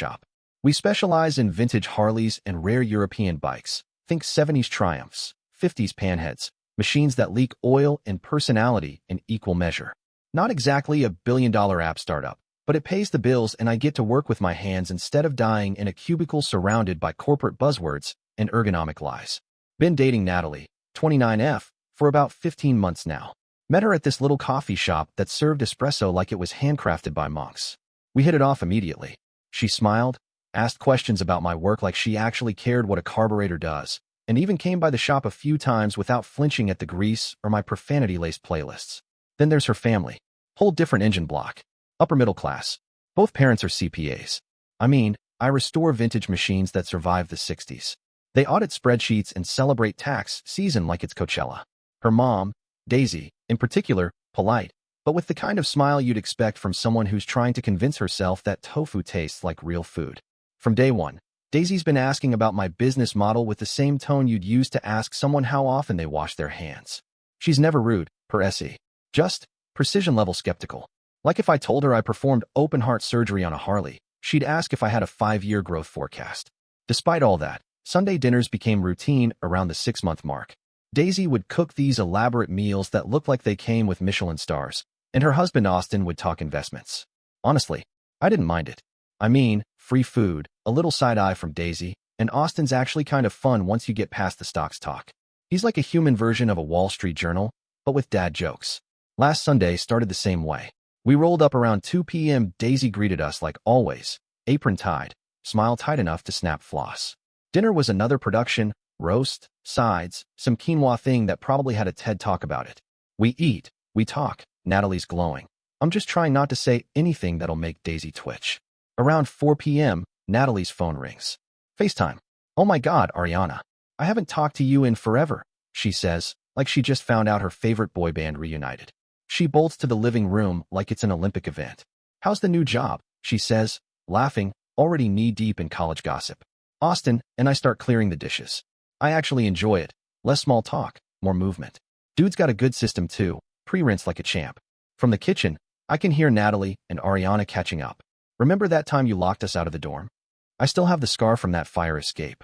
shop. We specialize in vintage Harleys and rare European bikes. Think 70s Triumphs, 50s Panheads, machines that leak oil and personality in equal measure. Not exactly a billion-dollar app startup, but it pays the bills and I get to work with my hands instead of dying in a cubicle surrounded by corporate buzzwords and ergonomic lies. Been dating Natalie, 29F, for about 15 months now. Met her at this little coffee shop that served espresso like it was handcrafted by monks. We hit it off immediately. She smiled, asked questions about my work like she actually cared what a carburetor does, and even came by the shop a few times without flinching at the grease or my profanity-laced playlists. Then there's her family. Whole different engine block. Upper middle class. Both parents are CPAs. I restore vintage machines that survived the 60s. They audit spreadsheets and celebrate tax season like it's Coachella. Her mom, Daisy, in particular, polite, but with the kind of smile you'd expect from someone who's trying to convince herself that tofu tastes like real food. From day one, Daisy's been asking about my business model with the same tone you'd use to ask someone how often they wash their hands. She's never rude, per se. Just precision-level skeptical. Like if I told her I performed open-heart surgery on a Harley, she'd ask if I had a 5-year growth forecast. Despite all that, Sunday dinners became routine around the 6-month mark. Daisy would cook these elaborate meals that looked like they came with Michelin stars, and her husband Austin would talk investments. Honestly, I didn't mind it. Free food, a little side-eye from Daisy, and Austin's actually kind of fun once you get past the stocks talk. He's like a human version of a Wall Street Journal, but with dad jokes. Last Sunday started the same way. We rolled up around 2 p.m. Daisy greeted us like always, apron tied, smile tight enough to snap floss. Dinner was another production, roast, sides, some quinoa thing that probably had a TED Talk about it. We eat, we talk, Natalie's glowing. I'm just trying not to say anything that'll make Daisy twitch. Around 4 p.m., Natalie's phone rings. FaceTime. Oh my God, Ariana. I haven't talked to you in forever, she says, like she just found out her favorite boy band reunited. She bolts to the living room like it's an Olympic event. How's the new job? She says, laughing, already knee-deep in college gossip. Austin and I start clearing the dishes. I actually enjoy it. Less small talk, more movement. Dude's got a good system too, pre-rinse like a champ. From the kitchen, I can hear Natalie and Ariana catching up. Remember that time you locked us out of the dorm? I still have the scar from that fire escape.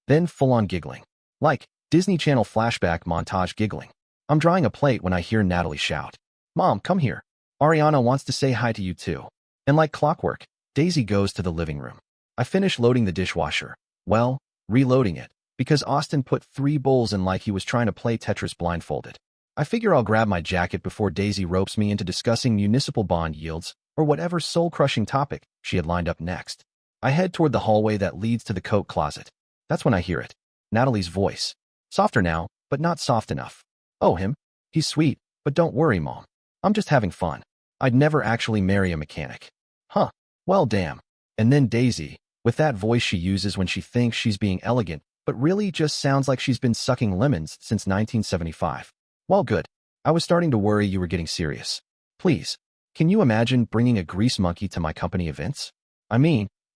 Then full-on giggling. Like, Disney Channel flashback montage giggling. I'm drying a plate when I hear Natalie shout, Mom, come here. Ariana wants to say hi to you too. And like clockwork, Daisy goes to the living room. I finish loading the dishwasher. Well, reloading it, because Austin put 3 bowls in like he was trying to play Tetris blindfolded. I figure I'll grab my jacket before Daisy ropes me into discussing municipal bond yields or whatever soul-crushing topic she had lined up next. I head toward the hallway that leads to the coat closet. That's when I hear it. Natalie's voice. Softer now, but not soft enough. Oh, him? He's sweet, but don't worry, Mom. I'm just having fun. I'd never actually marry a mechanic. Huh. Well, damn. And then Daisy, with that voice she uses when she thinks she's being elegant, but really just sounds like she's been sucking lemons since 1975. Well, good. I was starting to worry you were getting serious. Please, can you imagine bringing a grease monkey to my company events?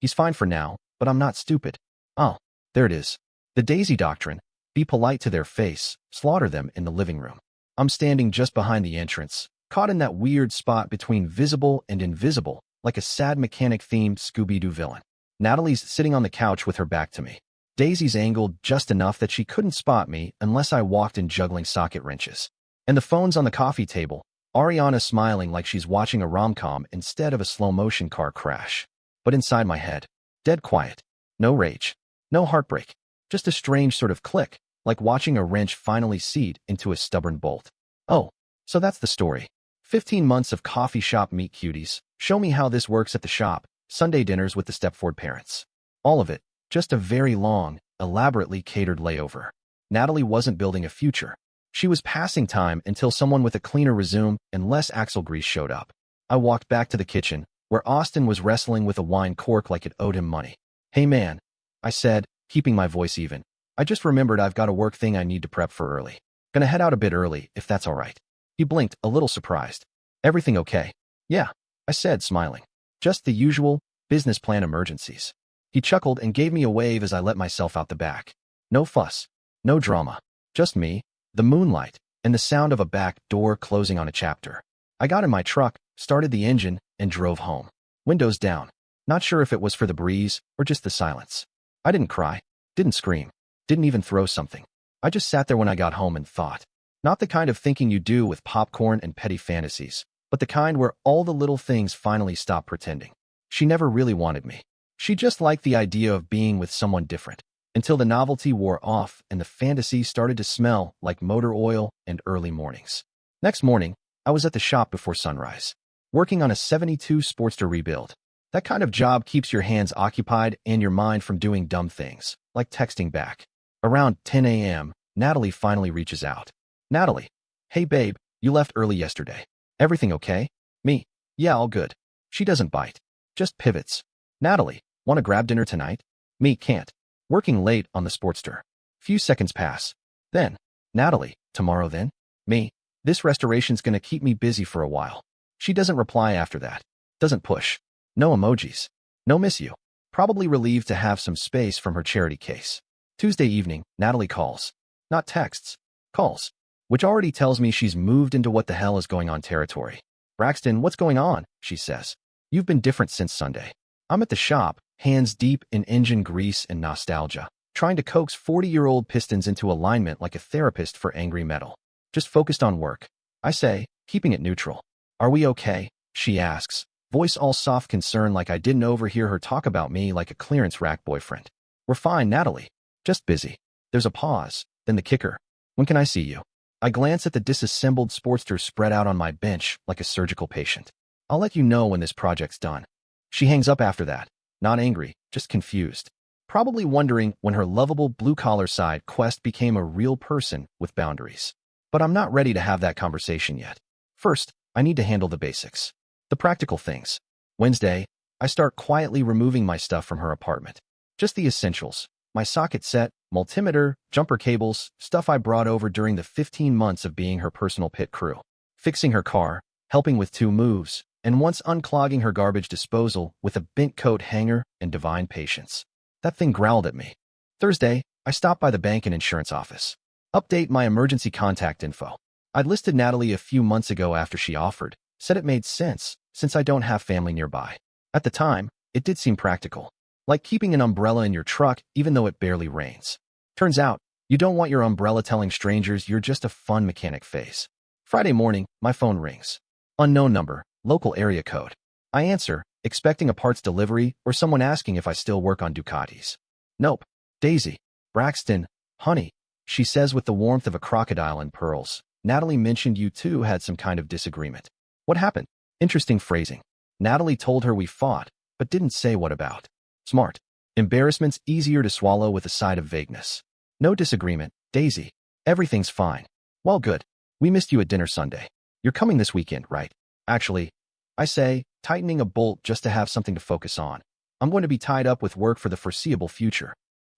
He's fine for now, but I'm not stupid. Oh, there it is. The Daisy doctrine. Be polite to their face, slaughter them in the living room. I'm standing just behind the entrance, caught in that weird spot between visible and invisible, like a sad mechanic-themed Scooby-Doo villain. Natalie's sitting on the couch with her back to me. Daisy's angled just enough that she couldn't spot me unless I walked in juggling socket wrenches. And the phone's on the coffee table, Ariana smiling like she's watching a rom-com instead of a slow-motion car crash. But inside my head, dead quiet. No rage. No heartbreak. Just a strange sort of click, like watching a wrench finally seat into a stubborn bolt. Oh, so that's the story. 15 months of coffee shop meet cuties. Show me how this works at the shop. Sunday dinners with the Stepford parents. All of it, just a very long, elaborately catered layover. Natalie wasn't building a future. She was passing time until someone with a cleaner resume and less axle grease showed up. I walked back to the kitchen, where Austin was wrestling with a wine cork like it owed him money. Hey man, I said, keeping my voice even. I just remembered I've got a work thing I need to prep for early. Gonna head out a bit early, if that's all right. He blinked, a little surprised. Everything okay? Yeah, I said, smiling. Just the usual, business plan emergencies. He chuckled and gave me a wave as I let myself out the back. No fuss. No drama. Just me, the moonlight, and the sound of a back door closing on a chapter. I got in my truck, started the engine, and drove home. Windows down. Not sure if it was for the breeze or just the silence. I didn't cry, didn't scream, didn't even throw something. I just sat there when I got home and thought. Not the kind of thinking you do with popcorn and petty fantasies, but the kind where all the little things finally stop pretending. She never really wanted me. She just liked the idea of being with someone different, until the novelty wore off and the fantasy started to smell like motor oil and early mornings. Next morning, I was at the shop before sunrise, working on a '72 Sportster rebuild. That kind of job keeps your hands occupied and your mind from doing dumb things, like texting back. Around 10 a.m., Natalie finally reaches out. Natalie, hey babe, you left early yesterday. Everything okay? Me, yeah, all good. She doesn't bite, just pivots. Natalie, want to grab dinner tonight? Me, can't. Working late on the Sportster. Few seconds pass. Then, Natalie, tomorrow then? Me, this restoration's gonna keep me busy for a while. She doesn't reply after that. Doesn't push. No emojis. No miss you. Probably relieved to have some space from her charity case. Tuesday evening, Natalie calls. Not texts. Calls. Which already tells me she's moved into what the hell is going on territory. Braxton, what's going on? She says. You've been different since Sunday. I'm at the shop, hands deep in engine grease and nostalgia, trying to coax 40-year-old pistons into alignment like a therapist for angry metal. Just focused on work. I say, keeping it neutral. Are we okay? She asks, voice all soft concern like I didn't overhear her talk about me like a clearance rack boyfriend. We're fine, Natalie. Just busy. There's a pause, then the kicker. When can I see you? I glance at the disassembled Sportster spread out on my bench like a surgical patient. I'll let you know when this project's done. She hangs up after that, not angry, just confused. Probably wondering when her lovable blue-collar side quest became a real person with boundaries. But I'm not ready to have that conversation yet. First, I need to handle the basics. The practical things. Wednesday, I start quietly removing my stuff from her apartment. Just the essentials. My socket set, multimeter, jumper cables, stuff I brought over during the 15 months of being her personal pit crew. Fixing her car, helping with 2 moves, and once unclogging her garbage disposal with a bent coat hanger and divine patience. That thing growled at me. Thursday, I stopped by the bank and insurance office. Update my emergency contact info. I'd listed Natalie a few months ago after she offered, said it made sense, since I don't have family nearby. At the time, it did seem practical. Like keeping an umbrella in your truck even though it barely rains. Turns out, you don't want your umbrella telling strangers you're just a fun mechanic phase. Friday morning, my phone rings. Unknown number, local area code. I answer, expecting a parts delivery or someone asking if I still work on Ducatis. Nope. Daisy. Braxton. Honey. She says with the warmth of a crocodile in pearls. Natalie mentioned you two had some kind of disagreement. What happened? Interesting phrasing. Natalie told her we fought, but didn't say what about. Smart. Embarrassment's easier to swallow with a side of vagueness. No disagreement, Daisy. Everything's fine. Well, good. We missed you at dinner Sunday. You're coming this weekend, right? Actually, I say, tightening a bolt just to have something to focus on. I'm going to be tied up with work for the foreseeable future.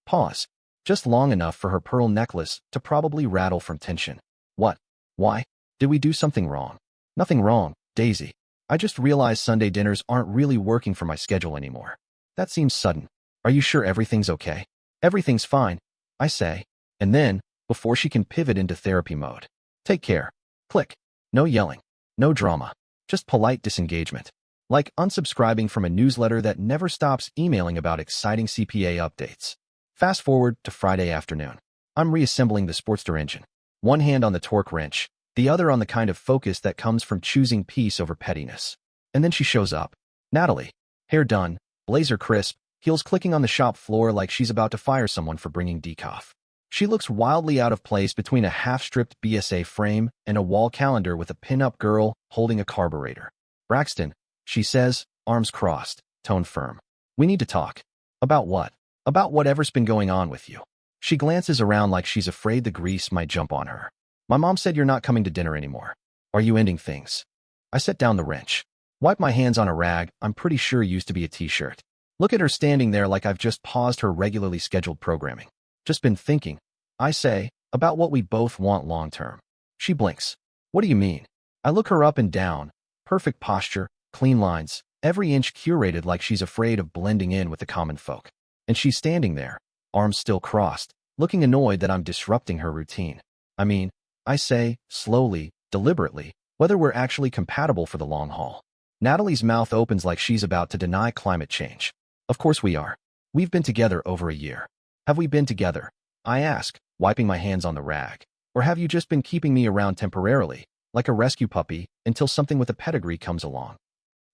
Pause. Just long enough for her pearl necklace to probably rattle from tension. What? Why? Did we do something wrong? Nothing wrong, Daisy. I just realized Sunday dinners aren't really working for my schedule anymore. That seems sudden. Are you sure everything's okay? Everything's fine, I say. And then, before she can pivot into therapy mode. Take care. Click. No yelling. No drama. Just polite disengagement. Like unsubscribing from a newsletter that never stops emailing about exciting CPA updates. Fast forward to Friday afternoon. I'm reassembling the Sportster engine. One hand on the torque wrench, the other on the kind of focus that comes from choosing peace over pettiness. And then she shows up. Natalie. Hair done, blazer crisp, heels clicking on the shop floor like she's about to fire someone for bringing decaf. She looks wildly out of place between a half-stripped BSA frame and a wall calendar with a pin-up girl holding a carburetor. Braxton, she says, arms crossed, tone firm. We need to talk. About what? About whatever's been going on with you. She glances around like she's afraid the grease might jump on her. My mom said you're not coming to dinner anymore. Are you ending things? I set down the wrench. Wipe my hands on a rag I'm pretty sure used to be a t-shirt. Look at her standing there like I've just paused her regularly scheduled programming. Just been thinking, I say, about what we both want long-term. She blinks. What do you mean? I look her up and down. Perfect posture, clean lines, every inch curated like she's afraid of blending in with the common folk. And she's standing there, arms still crossed, looking annoyed that I'm disrupting her routine. I mean, I say, slowly, deliberately, whether we're actually compatible for the long haul. Natalie's mouth opens like she's about to deny climate change. Of course we are. We've been together over a year. Have we been together? I ask, wiping my hands on the rag. Or have you just been keeping me around temporarily, like a rescue puppy, until something with a pedigree comes along?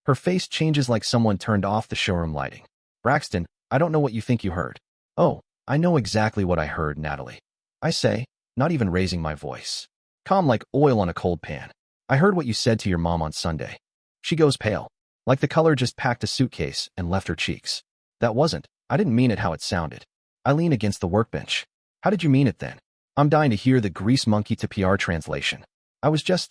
Her face changes like someone turned off the showroom lighting. Braxton, I don't know what you think you heard. Oh, I know exactly what I heard, Natalie. I say, not even raising my voice. Calm like oil on a cold pan. I heard what you said to your mom on Sunday. She goes pale, like the color just packed a suitcase and left her cheeks. I didn't mean it how it sounded. I lean against the workbench. How did you mean it then? I'm dying to hear the grease monkey to PR translation.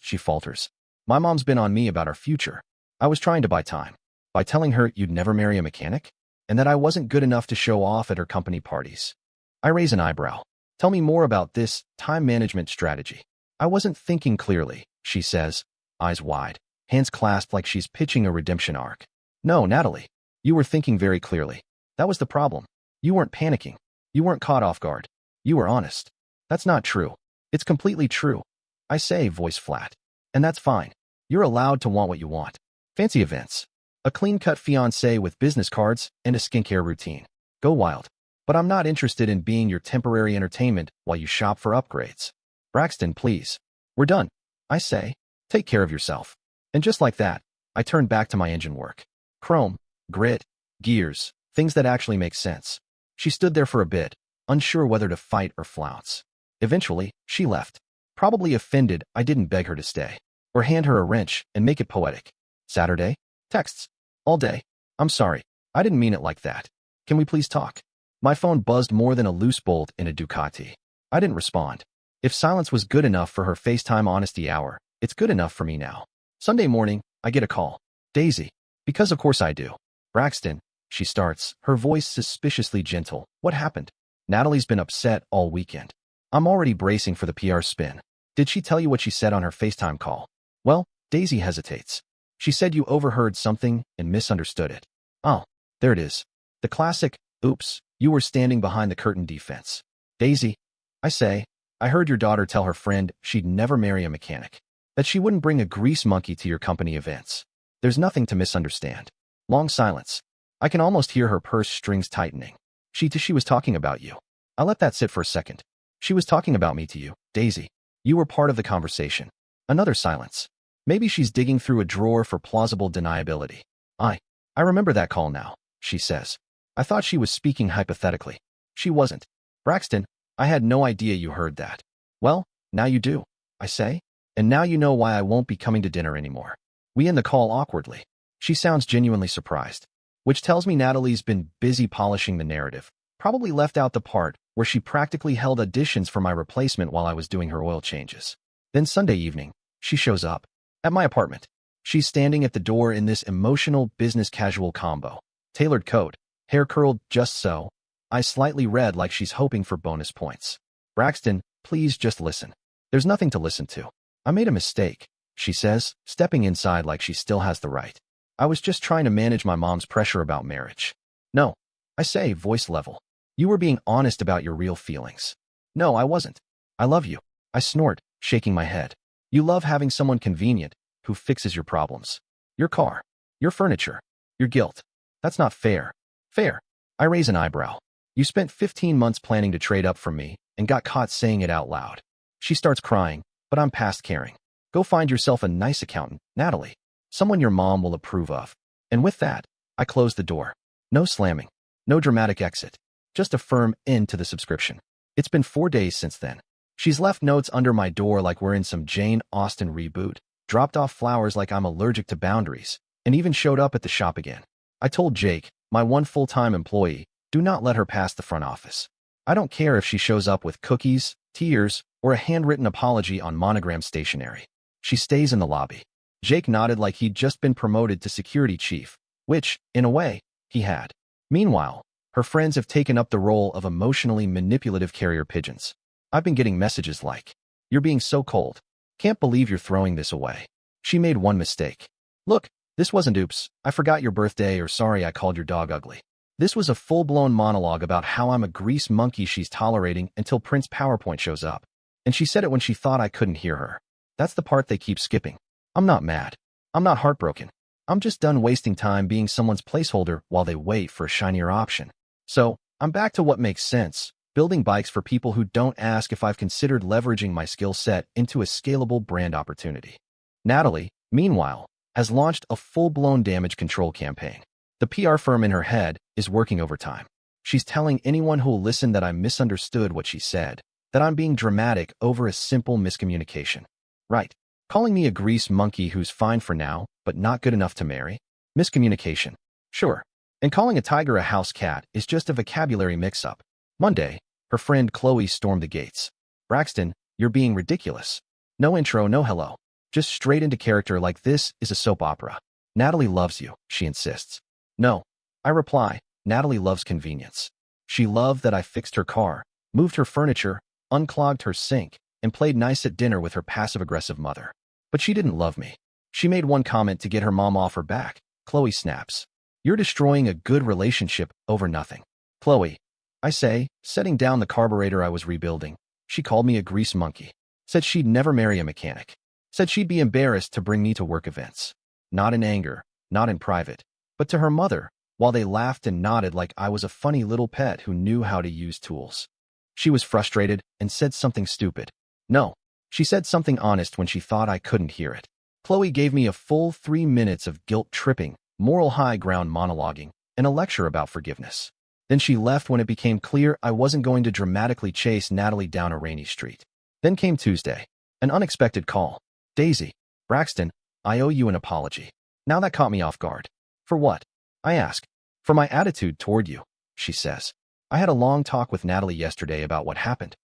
She falters. My mom's been on me about our future. I was trying to buy time. By telling her you'd never marry a mechanic? And that I wasn't good enough to show off at her company parties. I raise an eyebrow. Tell me more about this time management strategy. I wasn't thinking clearly, she says, eyes wide, hands clasped like she's pitching a redemption arc. No, Natalie. You were thinking very clearly. That was the problem. You weren't panicking. You weren't caught off guard. You were honest. That's not true. It's completely true. I say, voice flat. And that's fine. You're allowed to want what you want. Fancy events. A clean-cut fiancé with business cards and a skincare routine. Go wild. But I'm not interested in being your temporary entertainment while you shop for upgrades. Braxton, please. We're done. I say, take care of yourself. And just like that, I turn back to my engine work. Chrome, grit, gears, things that actually make sense. She stood there for a bit, unsure whether to fight or flounce. Eventually, she left. Probably offended I didn't beg her to stay. Or hand her a wrench and make it poetic. Saturday? Texts. All day. I'm sorry. I didn't mean it like that. Can we please talk? My phone buzzed more than a loose bolt in a Ducati. I didn't respond. If silence was good enough for her FaceTime honesty hour, it's good enough for me now. Sunday morning, I get a call. Daisy. Because of course I do. Braxton, she starts, her voice suspiciously gentle. What happened? Natalie's been upset all weekend. I'm already bracing for the PR spin. Did she tell you what she said on her FaceTime call? Well, Daisy hesitates. She said you overheard something and misunderstood it. Oh, there it is. The classic, oops, you were standing behind the curtain defense. Daisy, I say, I heard your daughter tell her friend she'd never marry a mechanic. That she wouldn't bring a grease monkey to your company events. There's nothing to misunderstand. Long silence. I can almost hear her purse strings tightening. She was talking about you. I let that sit for a second. She was talking about me to you, Daisy. You were part of the conversation. Another silence. Maybe she's digging through a drawer for plausible deniability. I remember that call now, she says. I thought she was speaking hypothetically. She wasn't. Braxton, I had no idea you heard that. Well, now you do, I say. And now you know why I won't be coming to dinner anymore. We end the call awkwardly. She sounds genuinely surprised. Which tells me Natalie's been busy polishing the narrative. Probably left out the part where she practically held auditions for my replacement while I was doing her oil changes. Then Sunday evening, she shows up. At my apartment. She's standing at the door in this emotional business casual combo. Tailored coat, hair curled just so, eyes slightly red like she's hoping for bonus points. Braxton, please just listen. There's nothing to listen to. I made a mistake, she says, stepping inside like she still has the right. I was just trying to manage my mom's pressure about marriage. No, I say, voice level. You were being honest about your real feelings. No, I wasn't. I love you. I snort, shaking my head. You love having someone convenient who fixes your problems. Your car, your furniture, your guilt. That's not fair. Fair. I raise an eyebrow. You spent 15 months planning to trade up from me and got caught saying it out loud. She starts crying, but I'm past caring. Go find yourself a nice accountant, Natalie. Someone your mom will approve of. And with that, I close the door. No slamming. No dramatic exit. Just a firm end to the subscription. It's been 4 days since then. She's left notes under my door like we're in some Jane Austen reboot, dropped off flowers like I'm allergic to boundaries, and even showed up at the shop again. I told Jake, my one full-time employee, do not let her past the front office. I don't care if she shows up with cookies, tears, or a handwritten apology on monogram stationery. She stays in the lobby. Jake nodded like he'd just been promoted to security chief, which, in a way, he had. Meanwhile, her friends have taken up the role of emotionally manipulative carrier pigeons. I've been getting messages like, "You're being so cold. Can't believe you're throwing this away. She made one mistake. Look, this wasn't oops, I forgot your birthday or sorry I called your dog ugly. This was a full-blown monologue about how I'm a grease monkey she's tolerating until Prince PowerPoint shows up. And she said it when she thought I couldn't hear her. That's the part they keep skipping. I'm not mad. I'm not heartbroken. I'm just done wasting time being someone's placeholder while they wait for a shinier option. So, I'm back to what makes sense, building bikes for people who don't ask if I've considered leveraging my skill set into a scalable brand opportunity. Natalie, meanwhile, has launched a full-blown damage control campaign. The PR firm in her head is working overtime. She's telling anyone who'll listen that I misunderstood what she said, that I'm being dramatic over a simple miscommunication. Right. Calling me a grease monkey who's fine for now, but not good enough to marry? Miscommunication. Sure. And calling a tiger a house cat is just a vocabulary mix-up. Monday, her friend Chloe stormed the gates. Braxton, you're being ridiculous. No intro, no hello. Just straight into character like this is a soap opera. Natalie loves you, she insists. No. I reply, Natalie loves convenience. She loved that I fixed her car, moved her furniture, unclogged her sink, and played nice at dinner with her passive-aggressive mother. But she didn't love me. She made one comment to get her mom off her back. Chloe snaps. You're destroying a good relationship over nothing. Chloe, I say, setting down the carburetor I was rebuilding. She called me a grease monkey. Said she'd never marry a mechanic. Said she'd be embarrassed to bring me to work events. Not in anger, not in private, but to her mother, while they laughed and nodded like I was a funny little pet who knew how to use tools. She was frustrated and said something stupid. No, she said something honest when she thought I couldn't hear it. Chloe gave me a full 3 minutes of guilt-tripping, moral high ground monologuing, and a lecture about forgiveness. Then she left when it became clear I wasn't going to dramatically chase Natalie down a rainy street. Then came Tuesday. An unexpected call. Daisy, Braxton, I owe you an apology. Now that caught me off guard. For what? I ask. For my attitude toward you, she says. I had a long talk with Natalie yesterday about what happened.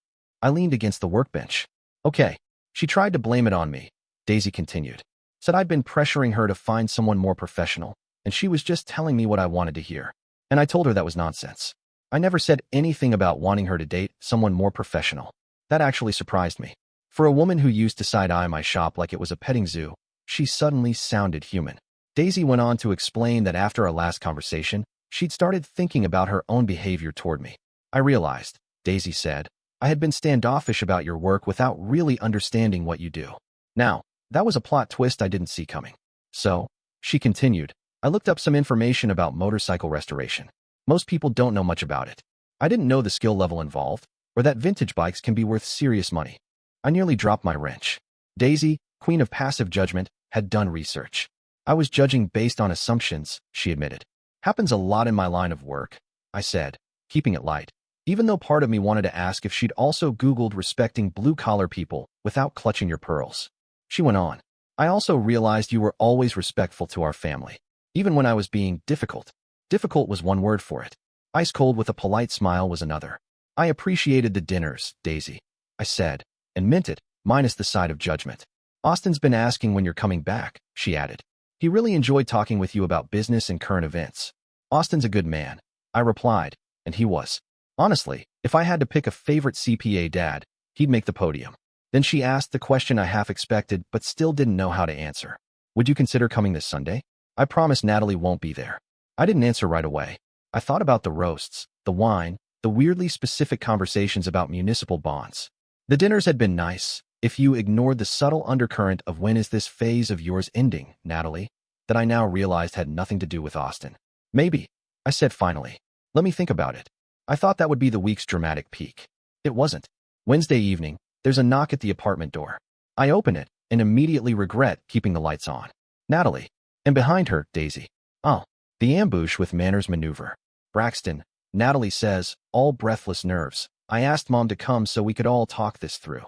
I leaned against the workbench. Okay. She tried to blame it on me, Daisy continued. Said I'd been pressuring her to find someone more professional, and she was just telling me what I wanted to hear. And I told her that was nonsense. I never said anything about wanting her to date someone more professional. That actually surprised me. For a woman who used to side-eye my shop like it was a petting zoo, she suddenly sounded human. Daisy went on to explain that after our last conversation, she'd started thinking about her own behavior toward me. I realized, Daisy said, I had been standoffish about your work without really understanding what you do. Now, that was a plot twist I didn't see coming. So, she continued, I looked up some information about motorcycle restoration. Most people don't know much about it. I didn't know the skill level involved, or that vintage bikes can be worth serious money. I nearly dropped my wrench. Daisy, queen of passive judgment, had done research. I was judging based on assumptions, she admitted. Happens a lot in my line of work, I said, keeping it light, even though part of me wanted to ask if she'd also Googled respecting blue-collar people without clutching your pearls. She went on. I also realized you were always respectful to our family, even when I was being difficult. Difficult was one word for it. Ice cold with a polite smile was another. I appreciated the dinners, Daisy, I said, and meant it, minus the side of judgment. Austin's been asking when you're coming back, she added. He really enjoyed talking with you about business and current events. Austin's a good man, I replied, and he was. Honestly, if I had to pick a favorite CPA dad, he'd make the podium. Then she asked the question I half expected but still didn't know how to answer. Would you consider coming this Sunday? I promise Natalie won't be there. I didn't answer right away. I thought about the roasts, the wine, the weirdly specific conversations about municipal bonds. The dinners had been nice, if you ignored the subtle undercurrent of when is this phase of yours ending, Natalie, that I now realized had nothing to do with Austin. Maybe, I said finally. Let me think about it. I thought that would be the week's dramatic peak. It wasn't. Wednesday evening, there's a knock at the apartment door. I open it and immediately regret keeping the lights on. Natalie. And behind her, Daisy. Oh, the ambush with manners maneuver. Braxton, Natalie says, all breathless nerves. I asked Mom to come so we could all talk this through.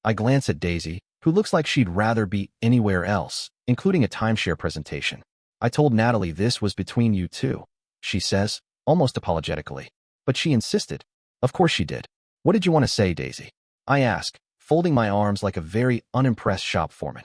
I glance at Daisy, who looks like she'd rather be anywhere else, including a timeshare presentation. I told Natalie this was between you two, she says, almost apologetically. But she insisted. Of course she did. What did you want to say, Daisy? I ask, folding my arms like a very unimpressed shop foreman.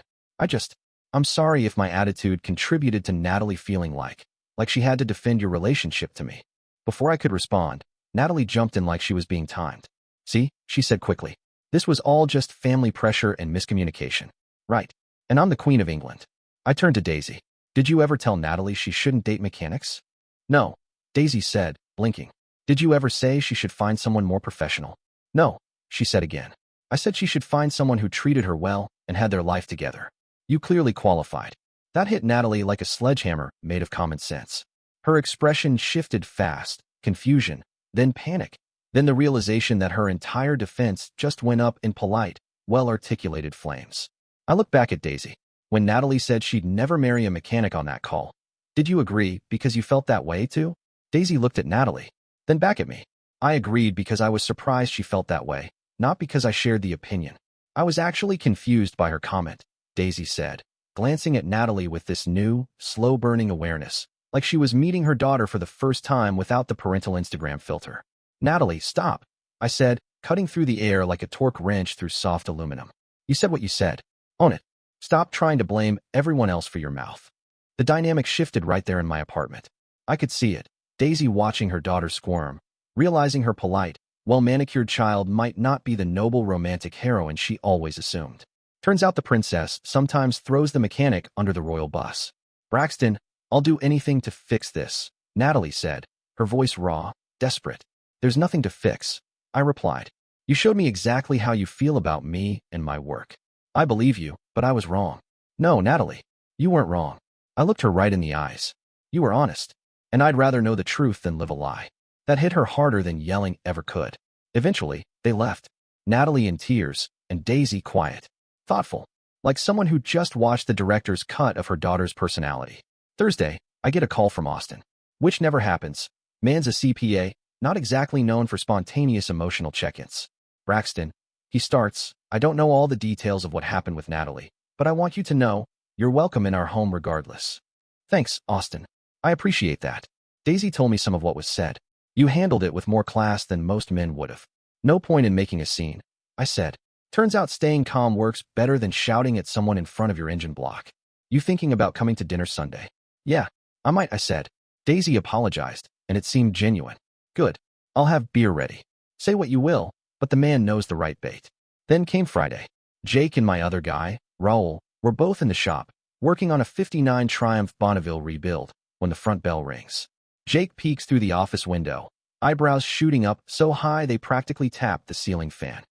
I'm sorry if my attitude contributed to Natalie feeling like she had to defend your relationship to me. Before I could respond, Natalie jumped in like she was being timed. See, she said quickly. This was all just family pressure and miscommunication. Right. And I'm the Queen of England. I turned to Daisy. Did you ever tell Natalie she shouldn't date mechanics? No, Daisy said, blinking. Did you ever say she should find someone more professional? No, she said again. I said she should find someone who treated her well and had their life together. You clearly qualified. That hit Natalie like a sledgehammer made of common sense. Her expression shifted fast, confusion, then panic, then the realization that her entire defense just went up in polite, well-articulated flames. I looked back at Daisy. When Natalie said she'd never marry a mechanic on that call, did you agree because you felt that way too? Daisy looked at Natalie, then back at me. I agreed because I was surprised she felt that way, not because I shared the opinion. I was actually confused by her comment, Daisy said, glancing at Natalie with this new, slow-burning awareness, like she was meeting her daughter for the first time without the parental Instagram filter. Natalie, stop, I said, cutting through the air like a torque wrench through soft aluminum. You said what you said. Own it. Stop trying to blame everyone else for your mouth. The dynamic shifted right there in my apartment. I could see it, Daisy watching her daughter squirm, realizing her polite, well-manicured child might not be the noble romantic heroine she always assumed. Turns out the princess sometimes throws the mechanic under the royal bus. Braxton, I'll do anything to fix this, Natalie said, her voice raw, desperate. There's nothing to fix, I replied. You showed me exactly how you feel about me and my work. I believe you, but I was wrong. No, Natalie, you weren't wrong. I looked her right in the eyes. You were honest, and I'd rather know the truth than live a lie. That hit her harder than yelling ever could. Eventually, they left, Natalie in tears and Daisy quiet, thoughtful, like someone who just watched the director's cut of her daughter's personality. Thursday, I get a call from Austin, which never happens. Man's a CPA, not exactly known for spontaneous emotional check-ins. Braxton, he starts, I don't know all the details of what happened with Natalie, but I want you to know, you're welcome in our home regardless. Thanks, Austin. I appreciate that. Daisy told me some of what was said. You handled it with more class than most men would have. No point in making a scene, I said. Turns out staying calm works better than shouting at someone in front of your engine block. You thinking about coming to dinner Sunday? Yeah, I might, I said. Daisy apologized, and it seemed genuine. Good. I'll have beer ready. Say what you will, but the man knows the right bait. Then came Friday. Jake and my other guy, Raul, were both in the shop, working on a '59 Triumph Bonneville rebuild, when the front bell rings. Jake peeks through the office window, eyebrows shooting up so high they practically tap the ceiling fan.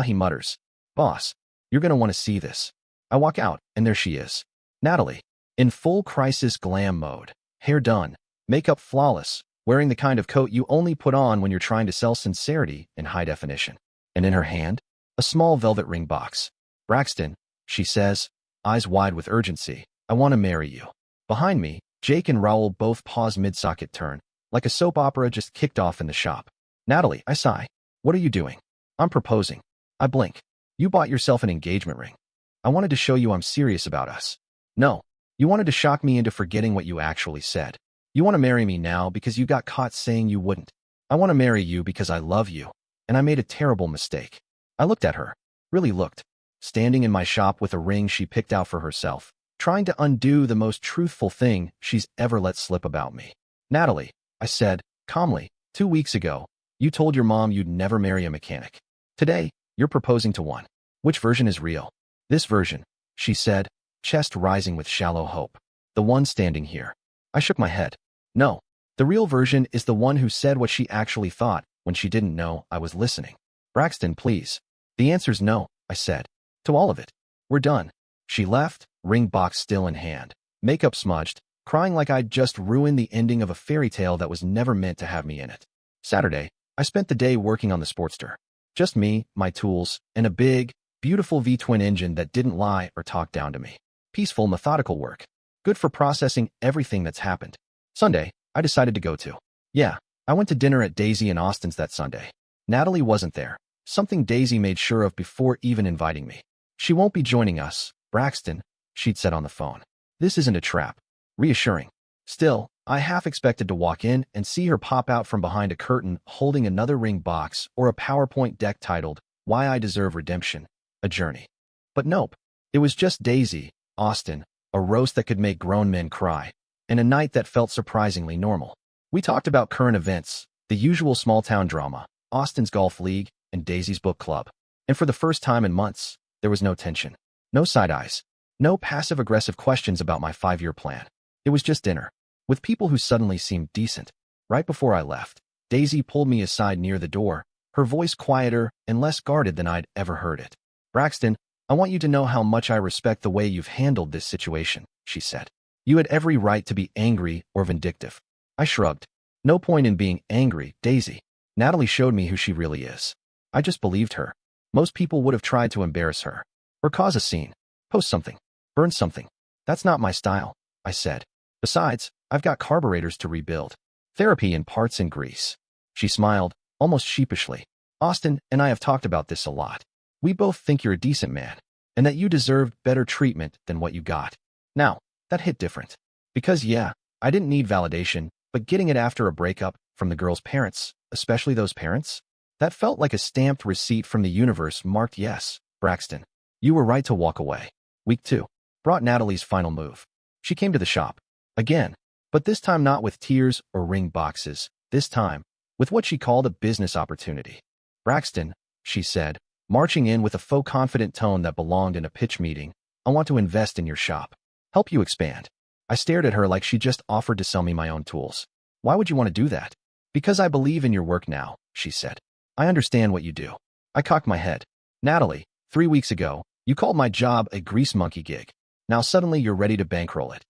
He mutters. Boss, you're gonna want to see this. I walk out, and there she is. Natalie, in full crisis glam mode, hair done, makeup flawless, wearing the kind of coat you only put on when you're trying to sell sincerity in high definition. And in her hand, a small velvet ring box. Braxton, she says, eyes wide with urgency, I want to marry you. Behind me, Jake and Raul both pause mid-socket turn, like a soap opera just kicked off in the shop. Natalie, I sigh. What are you doing? I'm proposing. I blink. You bought yourself an engagement ring. I wanted to show you I'm serious about us. No, you wanted to shock me into forgetting what you actually said. You want to marry me now because you got caught saying you wouldn't. I want to marry you because I love you, and I made a terrible mistake. I looked at her, really looked, standing in my shop with a ring she picked out for herself, trying to undo the most truthful thing she's ever let slip about me. Natalie, I said, calmly, 2 weeks ago, you told your mom you'd never marry a mechanic. Today, you're proposing to one. Which version is real? This version, she said, chest rising with shallow hope. The one standing here. I shook my head. No, the real version is the one who said what she actually thought when she didn't know I was listening. Braxton, please. The answer's no, I said. To all of it. We're done. She left, ring box still in hand, makeup smudged, crying like I'd just ruined the ending of a fairy tale that was never meant to have me in it. Saturday, I spent the day working on the Sportster. Just me, my tools, and a big, beautiful V-twin engine that didn't lie or talk down to me. Peaceful, methodical work. Good for processing everything that's happened. Sunday, I decided to go to. Yeah, I went to dinner at Daisy and Austin's that Sunday. Natalie wasn't there, something Daisy made sure of before even inviting me. She won't be joining us, Braxton, she'd said on the phone. This isn't a trap. Reassuring. Still, I half expected to walk in and see her pop out from behind a curtain holding another ring box or a PowerPoint deck titled, Why I Deserve Redemption, A Journey. But nope, it was just Daisy, Austin, a roast that could make grown men cry, and a night that felt surprisingly normal. We talked about current events, the usual small-town drama, Austin's golf league, and Daisy's book club. And for the first time in months, there was no tension, no side eyes, no passive-aggressive questions about my 5-year plan. It was just dinner, with people who suddenly seemed decent. Right before I left, Daisy pulled me aside near the door, her voice quieter and less guarded than I'd ever heard it. Braxton, I want you to know how much I respect the way you've handled this situation, she said. You had every right to be angry or vindictive. I shrugged. No point in being angry, Daisy. Natalie showed me who she really is. I just believed her. Most people would have tried to embarrass her. Or cause a scene. Post something. Burn something. That's not my style, I said. Besides, I've got carburetors to rebuild. Therapy and parts in Greece. She smiled, almost sheepishly. Austin and I have talked about this a lot. We both think you're a decent man, and that you deserved better treatment than what you got. Now, that hit different. Because yeah, I didn't need validation, but getting it after a breakup from the girl's parents, especially those parents, that felt like a stamped receipt from the universe marked yes, Braxton. You were right to walk away. Week 2 brought Natalie's final move. She came to the shop. Again. But this time not with tears or ring boxes. This time, with what she called a business opportunity. Braxton, she said, marching in with a faux confident tone that belonged in a pitch meeting, I want to invest in your shop. Help you expand. I stared at her like she just offered to sell me my own tools. Why would you want to do that? Because I believe in your work now, she said. I understand what you do. I cocked my head. Natalie, 3 weeks ago, you called my job a grease monkey gig. Now suddenly you're ready to bankroll it.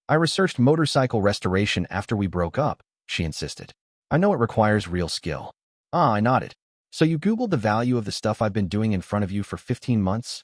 I researched motorcycle restoration after we broke up, she insisted. I know it requires real skill. I nodded. So you Googled the value of the stuff I've been doing in front of you for 15 months?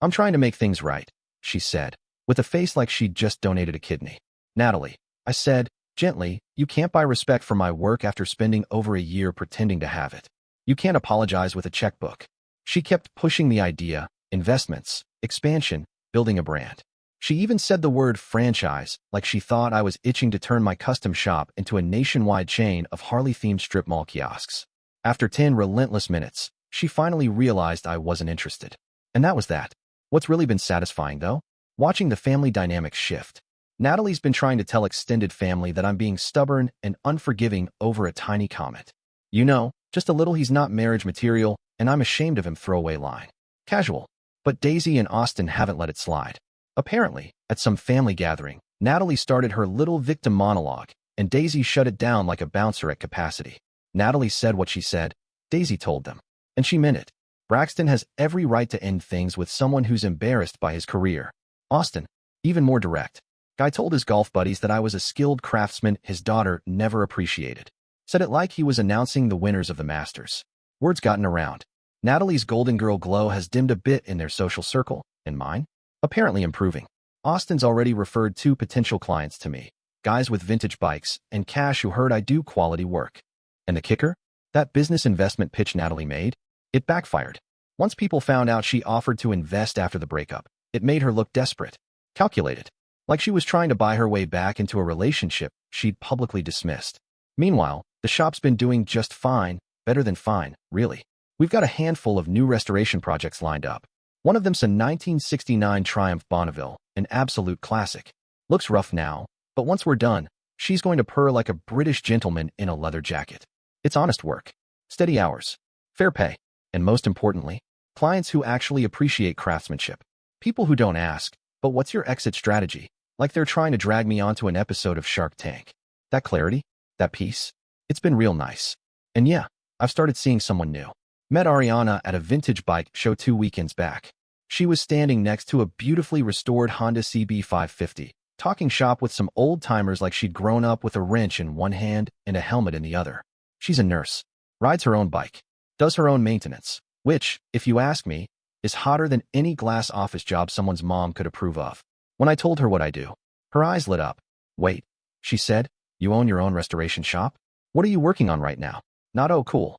I'm trying to make things right, she said, with a face like she'd just donated a kidney. Natalie, I said, gently, you can't buy respect for my work after spending over a year pretending to have it. You can't apologize with a checkbook. She kept pushing the idea, investments, expansion, building a brand. She even said the word franchise, like she thought I was itching to turn my custom shop into a nationwide chain of Harley-themed strip mall kiosks. After 10 relentless minutes, she finally realized I wasn't interested. And that was that. What's really been satisfying, though? Watching the family dynamics shift. Natalie's been trying to tell extended family that I'm being stubborn and unforgiving over a tiny comment. You know, just a little he's not marriage material, and I'm ashamed of him throwaway line. Casual. But Daisy and Austin haven't let it slide. Apparently, at some family gathering, Natalie started her little victim monologue, and Daisy shut it down like a bouncer at capacity. Natalie said what she said, Daisy told them. And she meant it. Braxton has every right to end things with someone who's embarrassed by his career. Austin, even more direct. Guy told his golf buddies that I was a skilled craftsman his daughter never appreciated. Said it like he was announcing the winners of the Masters. Word's gotten around. Natalie's Golden Girl glow has dimmed a bit in their social circle, and mine? Apparently improving. Austin's already referred 2 potential clients to me, guys with vintage bikes and cash who heard I do quality work. And the kicker? That business investment pitch Natalie made? It backfired. Once people found out she offered to invest after the breakup, it made her look desperate, calculated, like she was trying to buy her way back into a relationship she'd publicly dismissed. Meanwhile, the shop's been doing just fine, better than fine, really. We've got a handful of new restoration projects lined up. One of them's a 1969 Triumph Bonneville, an absolute classic. Looks rough now, but once we're done, she's going to purr like a British gentleman in a leather jacket. It's honest work, steady hours, fair pay, and most importantly, clients who actually appreciate craftsmanship. People who don't ask, but what's your exit strategy? Like they're trying to drag me onto an episode of Shark Tank. That clarity, that peace, it's been real nice. And yeah, I've started seeing someone new. Met Ariana at a vintage bike show 2 weekends back. She was standing next to a beautifully restored Honda CB550, talking shop with some old-timers like she'd grown up with a wrench in one hand and a helmet in the other. She's a nurse, rides her own bike, does her own maintenance, which, if you ask me, is hotter than any glass office job someone's mom could approve of. When I told her what I do, her eyes lit up. Wait, she said, you own your own restoration shop? What are you working on right now? Not oh cool.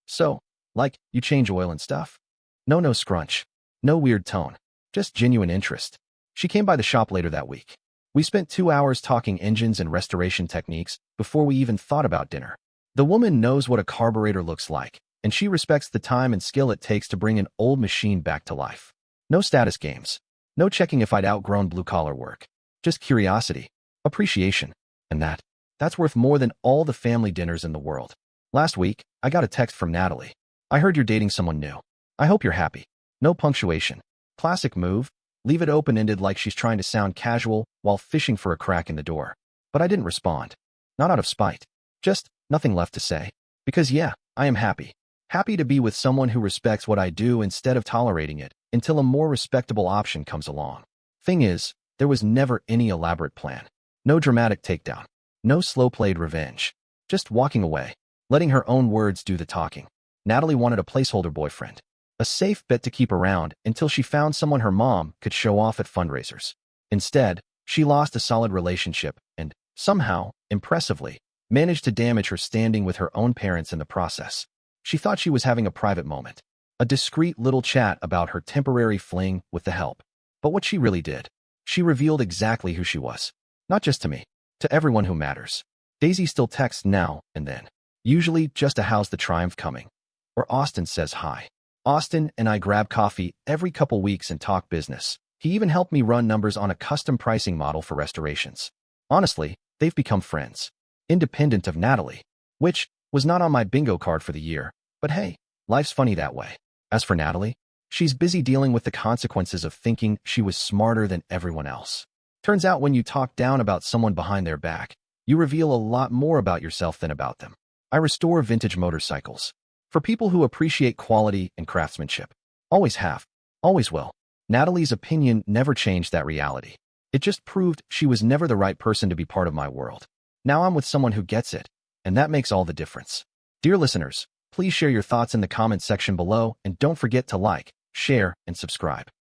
So, like, you change oil and stuff? No scrunch. No weird tone. Just genuine interest. She came by the shop later that week. We spent 2 hours talking engines and restoration techniques before we even thought about dinner. The woman knows what a carburetor looks like, and she respects the time and skill it takes to bring an old machine back to life. No status games. No checking if I'd outgrown blue-collar work. Just curiosity, appreciation, and that's worth more than all the family dinners in the world. Last week, I got a text from Natalie. I heard you're dating someone new. I hope you're happy. No punctuation. Classic move. Leave it open-ended like she's trying to sound casual while fishing for a crack in the door. But I didn't respond. Not out of spite. Just nothing left to say. Because yeah, I am happy. Happy to be with someone who respects what I do instead of tolerating it until a more respectable option comes along. Thing is, there was never any elaborate plan. No dramatic takedown. No slow-played revenge. Just walking away, letting her own words do the talking. Natalie wanted a placeholder boyfriend. A safe bet to keep around until she found someone her mom could show off at fundraisers. Instead, she lost a solid relationship and, somehow, impressively, managed to damage her standing with her own parents in the process. She thought she was having a private moment, a discreet little chat about her temporary fling with the help. But what she really did, she revealed exactly who she was. Not just to me, to everyone who matters. Daisy still texts now and then, usually just a "how's the triumph coming?" or Austin says hi. Austin and I grab coffee every couple weeks and talk business. He even helped me run numbers on a custom pricing model for restorations. Honestly, they've become friends, independent of Natalie, which was not on my bingo card for the year. But hey, life's funny that way. As for Natalie, she's busy dealing with the consequences of thinking she was smarter than everyone else. Turns out when you talk down about someone behind their back, you reveal a lot more about yourself than about them. I restore vintage motorcycles. For people who appreciate quality and craftsmanship. Always have. Always will. Natalie's opinion never changed that reality. It just proved she was never the right person to be part of my world. Now I'm with someone who gets it, and that makes all the difference. Dear listeners, please share your thoughts in the comments section below and don't forget to like, share, and subscribe.